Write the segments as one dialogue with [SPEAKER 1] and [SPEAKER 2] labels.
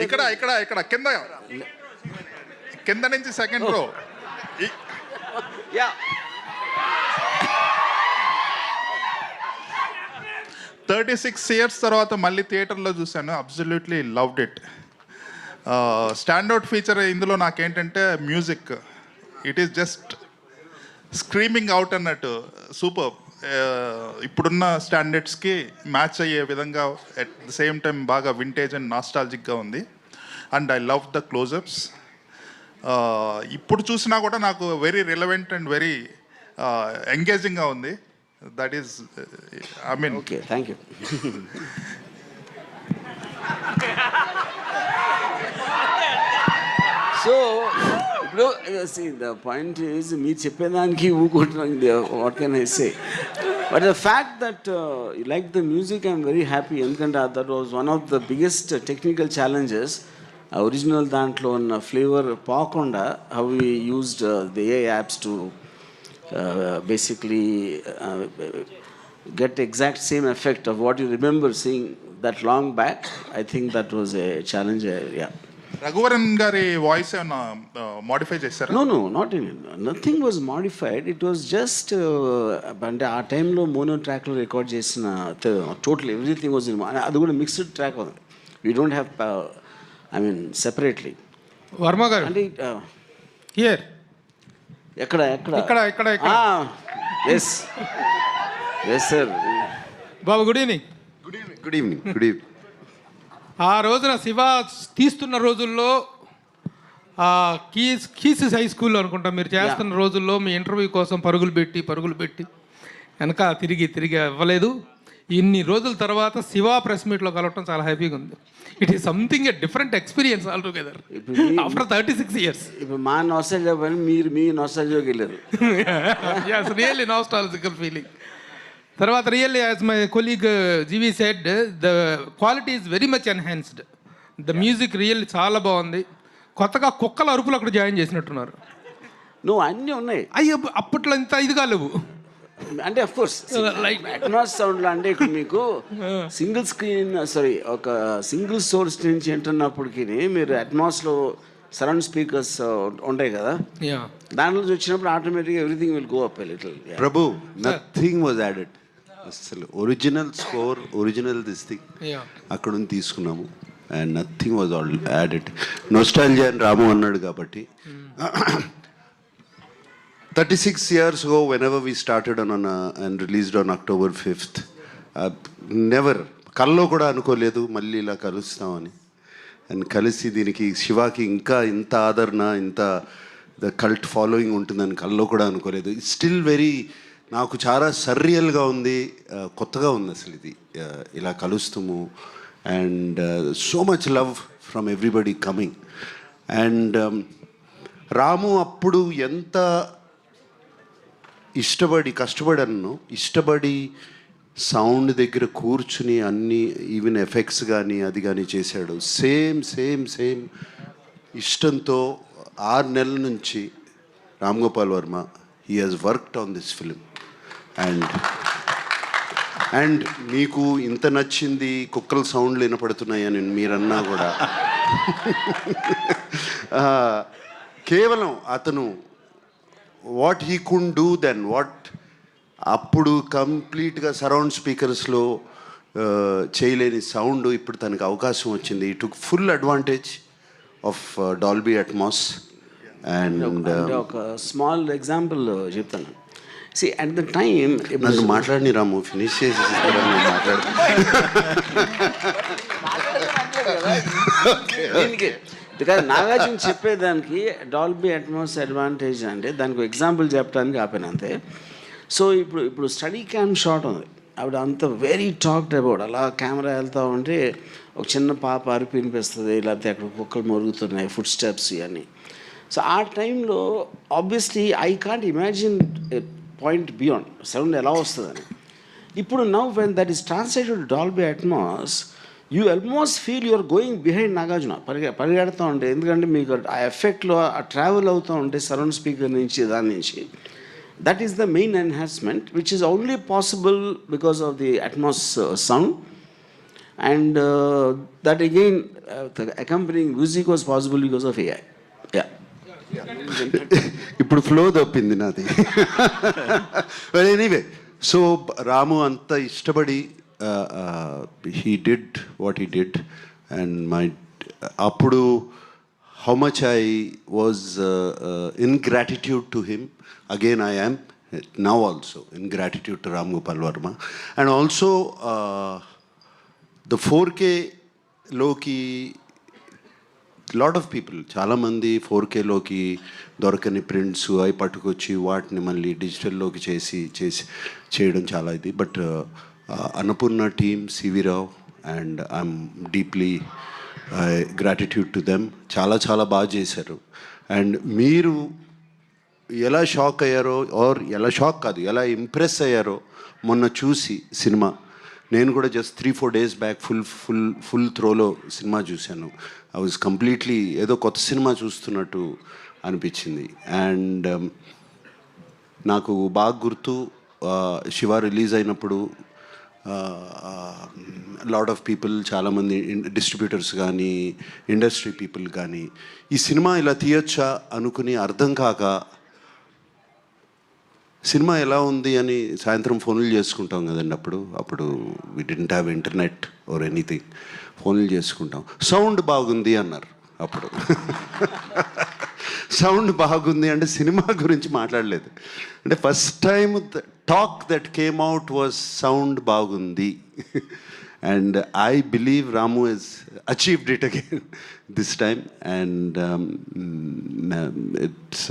[SPEAKER 1] ఇక్కడ ఇక్కడ ఇక్కడ కింద కింద నుంచి సెకండ్ రో.
[SPEAKER 2] యా
[SPEAKER 1] 36 years తర్వాత మళ్ళీ థియేటర్లో చూశాను. Absolutely loved it. Standout feature ఇందులో నాకేంటంటే music. It is just screaming out అన్నట్టు. సూపర్. ఇప్పుడున్న స్టాండర్డ్స్కి మ్యాచ్ అయ్యే విధంగా ఎట్ ద సేమ్ టైం బాగా వింటేజ్ అండ్ నాస్టాలజిక్గా ఉంది. And I love the closeups. ఇప్పుడు చూసినా కూడా నాకు వెరీ రిలవెంట్ అండ్ వెరీ ఎంగేజింగ్గా ఉంది. That is I mean.
[SPEAKER 2] Okay, thank you. So ఇప్పుడు ద పాయింట్ ఈజ్ మీరు చెప్పేదానికి ఊకుంటున్నాను. What can I say, but the fact that you like the music I'm very happy. ఎందుకంటే that was one of the biggest technical challenges. Original దాంట్లో ఉన్న flavour పోకుండా how we used the AI apps to basically get exact same effect of what you remember seeing that long back. I think that was a challenge. Yeah.
[SPEAKER 1] Raghuvaran గారి voice ఏమన్నా modify చేశారా?
[SPEAKER 2] No, not in. Nothing was modified. It was just అంటే ఆ టైంలో mono ట్రాక్లో record చేసిన total everything was in. అది కూడా మిక్స్డ్ ట్రాక్ ఉంది. We don't have I mean separately.
[SPEAKER 3] Varma గారు
[SPEAKER 2] అంటే
[SPEAKER 3] హియర్
[SPEAKER 2] ఎక్కడ ఎక్కడ
[SPEAKER 3] ఇక్కడ ఇక్కడ ఇక్కడ
[SPEAKER 2] ఎస్ ఎస్ సార్.
[SPEAKER 3] బాబు గుడ్ ఈవినింగ్.
[SPEAKER 2] Good evening.
[SPEAKER 3] ఆ రోజున శివ తీస్తున్న రోజుల్లో కీస్ హై స్కూల్లో అనుకుంటా మీరు చేస్తున్న రోజుల్లో మీ ఇంటర్వ్యూ కోసం పరుగులు పెట్టి వెనక తిరిగి ఇవ్వలేదు. ఇన్ని రోజుల తర్వాత శివ ప్రెస్ మీట్లో కలవటం చాలా హ్యాపీగా ఉంది. It is something a different experience all together after 36 years.
[SPEAKER 2] ఇప్పుడు మా నాస్టాల్జియా పని మీరు మీ నాస్టాల్జియాకి వెళ్ళారు.
[SPEAKER 3] yes, really nostalgical feeling. తర్వాత really as my colleague GV said the quality is very much enhanced. The music really చాలా బాగుంది. కొత్తగా కుక్కల అరుపులు అక్కడ జాయిన్ చేసినట్టున్నారు.
[SPEAKER 2] నువ్వు అన్నీ ఉన్నాయి.
[SPEAKER 3] అయ్యో అప్పట్లో ఇంత ఇదిగా లేవు.
[SPEAKER 2] అంటే అఫ్ కోర్స్ లైక్ అట్మాస్ సౌండ్లో అంటే ఇక్కడ మీకు సింగిల్ స్క్రీన్ ఒక సింగిల్ సోర్స్ నుంచి వింటున్నప్పటికీ మీరు అట్మాస్లో సరౌండ్ స్పీకర్స్ ఉంటాయి కదా, దాంట్లో వచ్చినప్పుడు ఆటోమేటిక్గా everything will go up a little.
[SPEAKER 4] Prabhu, nothing was added. అసలు original score, original this thing అక్కడ నుంచి తీసుకున్నాము. And nothing was all added. Nostalgia అని రాము అన్నాడు కాబట్టి 36 years ago, whenever we started and released on October 5th, never కల్లో కూడా అనుకోలేదు మళ్ళీ ఇలా కలుస్తామని. అండ్ కలిసి దీనికి శివాకి ఇంకా ఇంత ఆదరణ, ఇంత ద కల్ట్ ఫాలోయింగ్ ఉంటుందని కల్లో కూడా అనుకోలేదు. ఇట్స్ స్టిల్ వెరీ, నాకు చాలా సర్రియల్గా ఉంది, కొత్తగా ఉంది అసలు ఇది ఇలా కలుస్తాము. And so much love from everybody coming. And Ramu అప్పుడు ఎంత కష్టపడి సౌండ్ దగ్గర కూర్చుని అన్ని ఈవెన్ ఎఫెక్ట్స్ కానీ అది కానీ చేశాడు. సేమ్ ఇష్టంతో 6 నెలల నుంచి Ram Gopal Varma he has worked on this film. And మీకు ఇంత నచ్చింది, కుక్కల సౌండ్లు వినపడుతున్నాయని మీరన్నా కూడా కేవలం అతను what he could do then, what అప్పుడు కంప్లీట్గా సరౌండ్ స్పీకర్స్లో చేయలేని సౌండ్ ఇప్పుడు తనకు అవకాశం వచ్చింది. ఈ took full advantage of Dolby Atmos. And
[SPEAKER 2] ఒక స్మాల్ ఎగ్జాంపుల్ చెప్తాను. See, at the time,
[SPEAKER 4] నన్ను మాట్లాడిని రాము, ఫినిష్ చేసి
[SPEAKER 2] బికాజ్ నాగార్జున చెప్పేదానికి డాల్బీ అట్మాస్ అడ్వాంటేజ్ అంటే దానికి ఎగ్జాంపుల్ చెప్పడానికి ఆపాను అంతే. సో ఇప్పుడు స్టడీ క్యామ్ షాట్ ఉంది, ఆవిడ అంత వెరీ టాక్డ్ అబౌట్. అలా కెమెరా వెళ్తూ ఉంటే ఒక చిన్న పాప అరిపి వినిపిస్తుంది, లేకపోతే అక్కడ కుక్కలు మరుగుతున్నాయి, ఫుడ్ స్టెప్స్ ఇవన్నీ. సో ఆ టైంలో obviously I can't imagine point beyond sound ఎలా వస్తుందని. ఇప్పుడు now when that is translated Dolby Atmos, you almost feel you're going behind Nagarjuna. పరిగెడుతూ ఉంటే, ఎందుకంటే మీకు ఆ ఎఫెక్ట్లో ఆ ట్రావెల్ అవుతూ ఉంటే సరౌండ్ స్పీకర్ నుంచి దాని నుంచి, that is the main enhancement which is only possible because of the Atmos sound. And that again, the accompanying music was possible because of AI. Yeah.
[SPEAKER 4] ఇప్పుడు ఫ్లో తప్పింది నాది. ఎనీవే, సో రాము అంత ఇష్టపడి he did what he did and my అప్పుడు how much I was in gratitude to him. Again I am now also in gratitude to Ram Gopal Varma. And also the 4Kలోకి lot of people, చాలామంది 4Kలోకి దొరకని prints అవి పట్టుకొచ్చి వాటిని మళ్ళీ డిజిటల్లోకి చేయడం చాలా ఇది. But Annapurna team, C V Rao and I'm deeply gratitude to them. చాలా బాగా చేశారు. అండ్ మీరు ఎలా షాక్ అయ్యారో, ఆర్ ఎలా షాక్ కాదు, ఎలా ఇంప్రెస్ అయ్యారో మొన్న చూసి సినిమా. నేను కూడా జస్ట్ 3-4 days బ్యాక్ ఫుల్ త్రోలో సినిమా చూశాను. ఐ వాజ్ కంప్లీట్లీ ఏదో కొత్త సినిమా చూస్తున్నట్టు అనిపించింది. అండ్ నాకు బాగా గుర్తు, శివ రిలీజ్ అయినప్పుడు లాట్ ఆఫ్ పీపుల్, చాలామంది డిస్ట్రిబ్యూటర్స్ కానీ ఇండస్ట్రీ పీపుల్ కానీ ఈ సినిమా ఇలా తీయొచ్చా అనుకుని అర్థం కాక సినిమా ఎలా ఉంది అని సాయంత్రం ఫోన్లు చేసుకుంటాం కదండి. అప్పుడు we didn't have internet or anything. ఫోన్లు చేసుకుంటాం. సౌండ్ బాగుంది అన్నారు. అప్పుడు సౌండ్ బాగుంది అంటే సినిమా గురించి మాట్లాడలేదు. అంటే first time the talk that came out was sound బాగుంది. And I believe Ramu he's achieved it again this time. And it's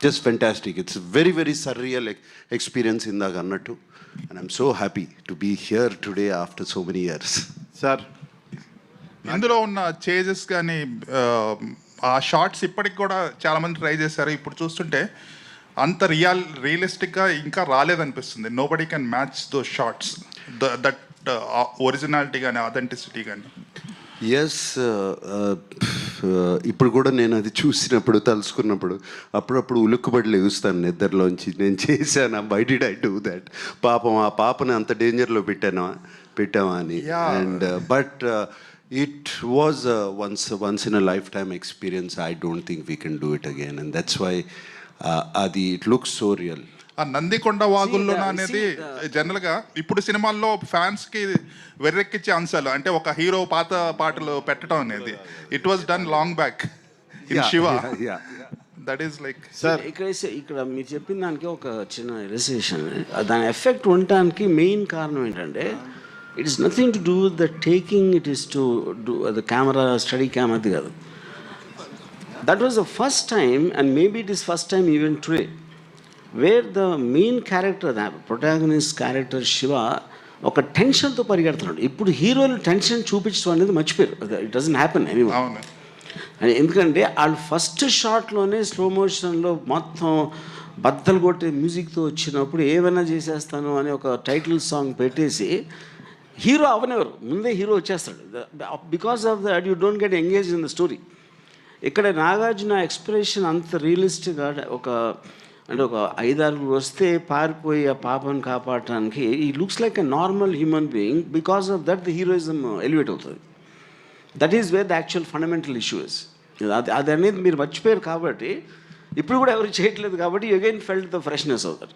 [SPEAKER 4] just fantastic. It's a very surreal experience ఇందాక అన్నట్టు. And I'm so happy to be here today after so many years.
[SPEAKER 1] Sir, ఇందులో ఉన్న changes కానీ ఆ shorts ఇప్పటికి కూడా చాలామంది try చేశారు. ఇప్పుడు చూస్తుంటే అంత రియలిస్టిక్గా ఇంకా రాలేదనిపిస్తుంది. Nobody can match those shots, that originality కానీ అథెంటిసిటీ కానీ.
[SPEAKER 4] ఎస్, ఇప్పుడు కూడా నేను అది చూసినప్పుడు, తలుసుకున్నప్పుడు అప్పుడప్పుడు ఉలుక్కుబడి లెగుస్తాను నిద్రలోంచి. నేను చేశాను, why did I do that, పాపం ఆ పాపని అంత డేంజర్లో పెట్టామా అని. And but it was once in a life time experience. I don't think we can do it again. And that's why అది ఇట్ లుక్స్ సో రియల్.
[SPEAKER 1] ఆ నందికొండ వాగుల్లో అనేది జనరల్గా ఇప్పుడు సినిమాల్లో ఫ్యాన్స్కి వెర్రెక్కిచ్చే అంశాలు. అంటే ఒక హీరో పాత పాటలు పెట్టడం అనేది it was done long back in Shiva. That is like
[SPEAKER 2] sir, ఇక్కడ మీరు చెప్పిన దానికి ఒక చిన్న రిలేషన్, దాని ఎఫెక్ట్ ఉండటానికి మెయిన్ కారణం ఏంటంటే it is nothing to do with the taking, it is to do the camera, study camera, అది కాదు. That was the first time, and maybe it is first time even today, wear the main character, the protagonist character Shiva ఒక టెన్షన్తో పరిగెడుతున్నాడు. ఇప్పుడు హీరోలు tension చూపించడం అనేది మర్చిపోయారు. It doesn't happen anyway. And ఎందుకంటే వాళ్ళు ఫస్ట్ షాట్లోనే స్లో మోషన్లో మొత్తం బద్దలు కొట్టే మ్యూజిక్తో వచ్చినప్పుడు ఏమైనా చేసేస్తాను అని ఒక టైటిల్ సాంగ్ పెట్టేసి హీరో అవనెవరు, ముందే హీరో వచ్చేస్తాడు. Because of that you don't get engage in the story. ఇక్కడ నాగార్జున ఎక్స్ప్రెషన్ అంత రియలిస్టిక్గా ఒక 5-6 వస్తే పారిపోయి ఆ పాపను కాపాడటానికి ఈ looks like a normal human being. Because of that the heroism elevate అవుతుంది. That is where the actual fundamental issue is. అది అనేది మీరు మర్చిపోయారు కాబట్టి, ఇప్పుడు కూడా ఎవరు చేయట్లేదు కాబట్టి you again felt the freshness అవుతారు.